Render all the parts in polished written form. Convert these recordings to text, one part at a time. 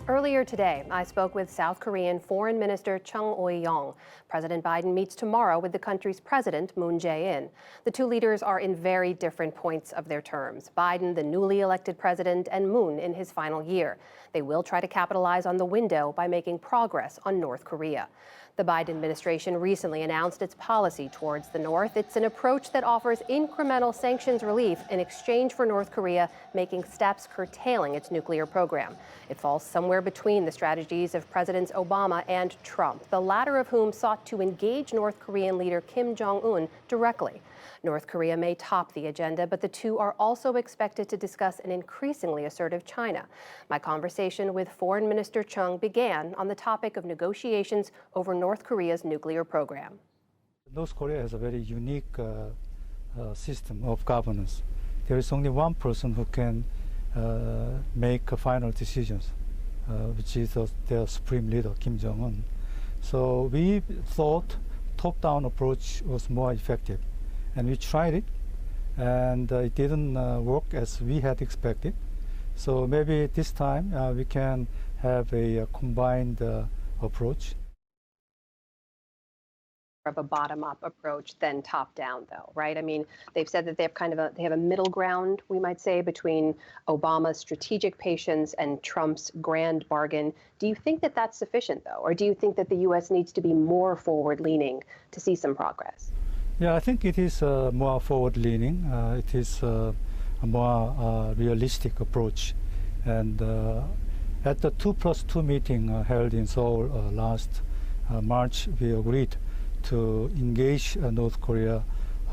Earlier today, I spoke with South Korean Foreign Minister Chung Eui-yong. President Biden meets tomorrow with the country's president, Moon Jae-in. The two leaders are in very different points of their terms. Biden, the newly elected president, and Moon in his final year. They will try to capitalize on the window by making progress on North Korea. The Biden administration recently announced its policy towards the North. It's an approach that offers incremental sanctions relief in exchange for North Korea making steps curtailing its nuclear program. It falls somewhere between the strategies of Presidents Obama and Trump, the latter of whom sought to engage North Korean leader Kim Jong-un directly. North Korea may top the agenda, but the two are also expected to discuss an increasingly assertive China. My conversation with Foreign Minister Chung began on the topic of negotiations over North Korea's nuclear program. North Korea has a very unique system of governance. There is only one person who can make final decisions, which is their supreme leader, Kim Jong-un. So we thought top-down approach was more effective. And we tried it, and it didn't work as we had expected. So maybe this time we can have a combined approach. Of a bottom-up approach than top-down, though, right? I mean, they've said that they have a middle ground, we might say, between Obama's strategic patience and Trump's grand bargain. Do you think that that's sufficient, though, or do you think that the U.S. needs to be more forward-leaning to see some progress? Yeah, I think it is more forward-leaning. It is a more realistic approach. And at the 2+2 meeting held in Seoul last March, we agreed to engage North Korea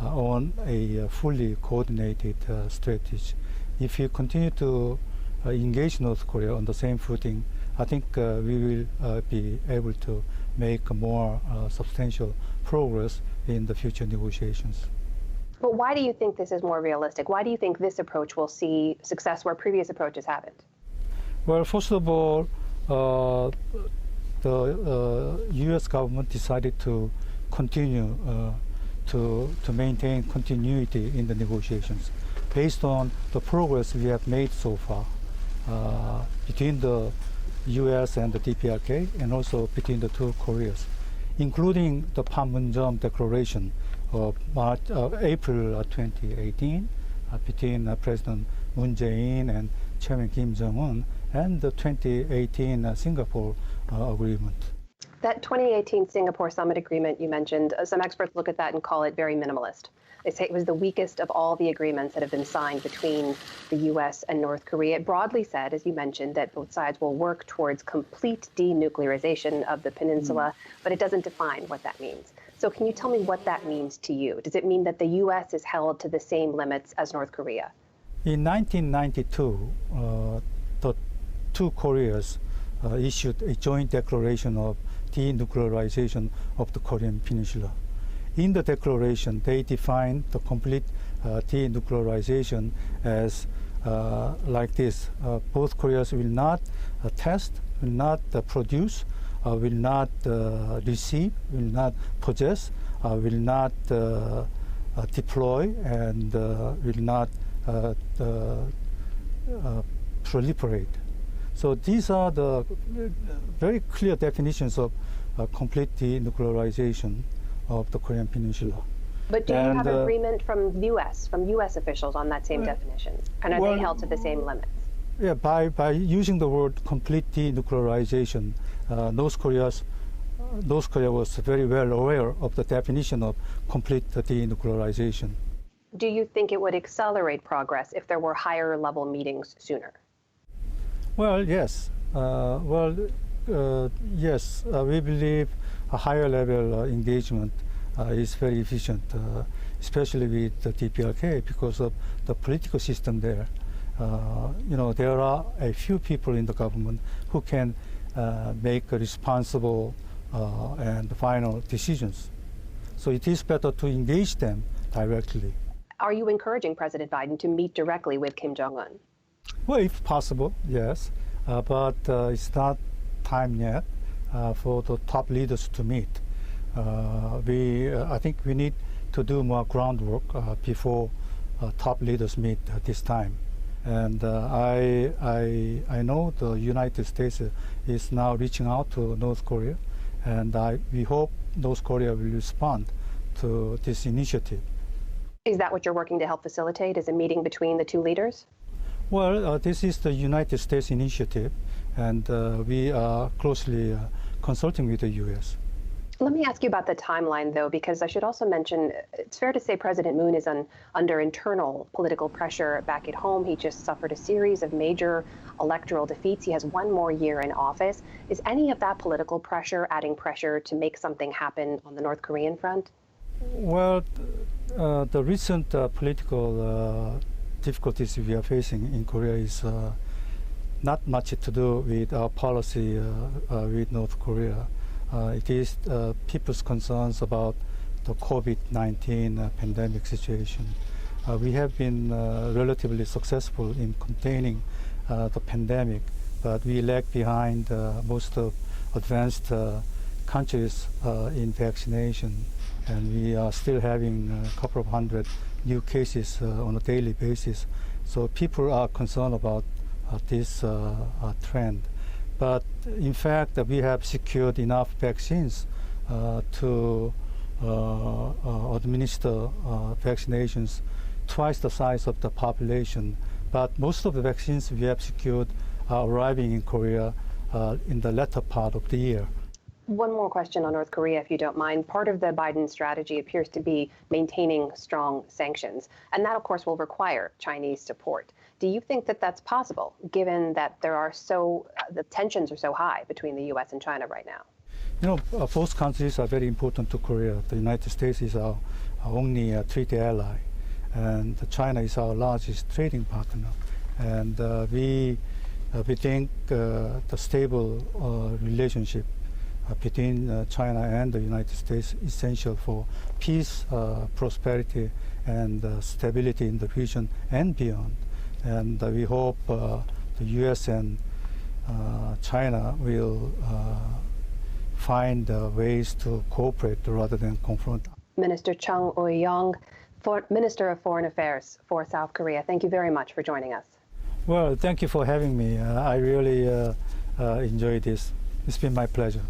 on a fully coordinated strategy. If we continue to engage North Korea on the same footing, I think we will be able to make more substantial progress in the future negotiations. But why do you think this is more realistic? Why do you think this approach will see success where previous approaches haven't? Well, first of all, the U.S. government decided to continue to maintain continuity in the negotiations based on the progress we have made so far between the U.S. and the DPRK, and also between the two Koreas, including the Panmunjom Declaration of April 2018 between President Moon Jae-in and Chairman Kim Jong-un, and the 2018 Singapore Agreement. That 2018 Singapore Summit Agreement you mentioned, some experts look at that and call it very minimalist. They say it was the weakest of all the agreements that have been signed between the U.S. and North Korea. It broadly said, as you mentioned, that both sides will work towards complete denuclearization of the peninsula, but it doesn't define what that means. So can you tell me what that means to you? Does it mean that the U.S. is held to the same limits as North Korea? In 1992, the two Koreas issued a joint declaration of denuclearization of the Korean Peninsula. In the declaration, they defined the complete denuclearization as like this. Both Koreas will not test, will not produce, will not receive, will not possess, will not deploy, and will not proliferate. So these are the very clear definitions of complete denuclearization of the Korean Peninsula. But do you have agreement from U.S. officials on that same definition? And are they held to the same limits? Yeah, by using the word complete denuclearization, North Korea was very well aware of the definition of complete denuclearization. Do you think it would accelerate progress if there were higher level meetings sooner? Well, yes. Yes, we believe a higher level engagement is very efficient, especially with the DPRK, because of the political system there. There are a few people in the government who can make responsible and final decisions. So it is better to engage them directly. Are you encouraging President Biden to meet directly with Kim Jong-un? Well, if possible, yes. But it's not time yet for the top leaders to meet. I think we need to do more groundwork before top leaders meet this time. And I know the United States is now reaching out to North Korea, and we hope North Korea will respond to this initiative. Is that what you're working to help facilitate, is a meeting between the two leaders? Well, this is the United States initiative, and we are closely consulting with the U.S. Let me ask you about the timeline, though, because I should also mention it's fair to say President Moon is under internal political pressure back at home. He just suffered a series of major electoral defeats. He has one more year in office. Is any of that political pressure adding pressure to make something happen on the North Korean front? Well, the recent political difficulties we are facing in Korea is not much to do with our policy with North Korea. It is people's concerns about the COVID-19 pandemic situation. We have been relatively successful in containing the pandemic, but we lag behind most of advanced countries in vaccination, and we are still having a couple of hundred new cases on a daily basis. So people are concerned about this trend. But in fact, we have secured enough vaccines to administer vaccinations twice the size of the population. But most of the vaccines we have secured are arriving in Korea in the latter part of the year. One more question on North Korea, if you don't mind. Part of the Biden strategy appears to be maintaining strong sanctions, and that, of course, will require Chinese support. Do you think that that's possible, given that the tensions are so high between the U.S. and China right now? You know, both countries are very important to Korea. The United States is our only treaty ally, and China is our largest trading partner. And we think the stable relationship between China and the United States is essential for peace, prosperity, and stability in the region and beyond. And we hope the U.S. and China will find ways to cooperate rather than confront. Minister Chung Eui-yong, Minister of Foreign Affairs for South Korea, thank you very much for joining us. Well, thank you for having me. I really enjoyed this. It's been my pleasure.